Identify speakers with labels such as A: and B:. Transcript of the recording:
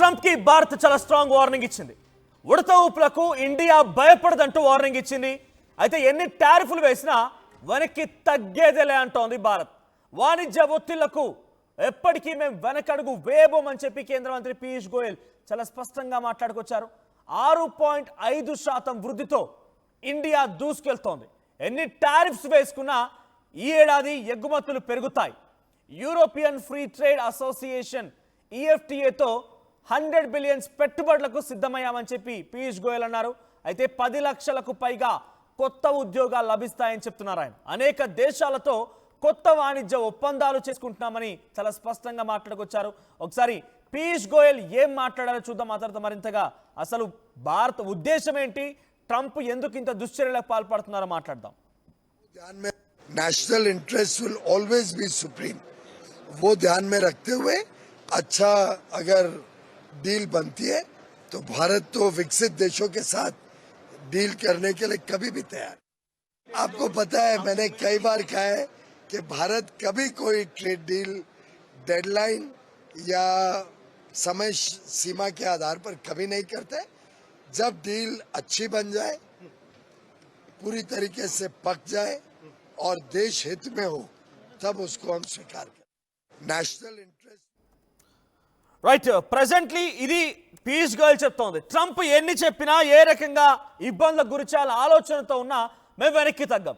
A: Trump కి భారత్ చాలా strong warning ఇచ్చింది. ఉడత ఊపులకు ఇండియా భయపడదంటూ వార్నింగ్ ఇచ్చింది. అయితే ఎన్ని టారిఫ్లు వేసినా వెనక్కి తగ్గేదేలే అంటోంది భారత్. వాణిజ్య ఒత్తిళ్లకు ఎప్పటికీ మేము వెనకడుగు వేయబోమని చెప్పి కేంద్ర మంత్రి పీయూష్ గోయల్ చాలా స్పష్టంగా మాట్లాడుకొచ్చారు. 6.5% వృద్ధితో ఇండియా దూసుకెళ్తోంది. ఎన్ని టారిఫ్స్ వేసుకున్నా ఈ ఏడాది ఎగుమతులు పెరుగుతాయి. European free trade association EFTA తో 100 బిలియన్స్ పెట్టుబడులకు సిద్ధమయ్యామని చెప్పి పీయూష్ గోయల్ అన్నారు. అయితే 10 లక్షలకు పైగా కొత్త ఉద్యోగాలు లభిస్తాయని చెప్తున్నారు ఆయన. అనేక దేశాలతో కొత్త వాణిజ్య ఒప్పందాలు చేసుకుంటున్నామని చాలా స్పష్టంగా మాట్లాడుకొచ్చారు. ఒకసారి పీయూష్ గోయల్ ఏం మాట్లాడారో చూద్దాం. ఆ తర్వాత మరింతగా అసలు భారత ఉద్దేశం ఏంటి, ట్రంప్ ఎందుకు ఇంత దుశ్చర్యలకు పాల్పడుతున్నారో మాట్లాడదాం.
B: National interest will always be supreme. वो ध्यान में रखते हुए अच्छा अगर डील बनती है तो भारत तो विकसित देशों के साथ डील करने के लिए कभी भी तैयार. आपको पता है, मैंने कई बार कहा है कि भारत कभी कोई ट्रेड डील डेडलाइन या समय सीमा के आधार पर कभी नहीं करते. जब डील अच्छी बन जाए, पूरी तरीके से पक जाए और देश हित में हो, तब उसको हम स्वीकार करें. National interest
A: right. ప్రెజెంట్లీ ఇది పీయూష్ గోయల్ చెప్తోంది. ట్రంప్ ఎన్ని చెప్పినా ఏ రకంగా ఇబ్బందులకు గురించాల ఆలోచనతో ఉన్నా మేము వెనక్కి తగ్గం.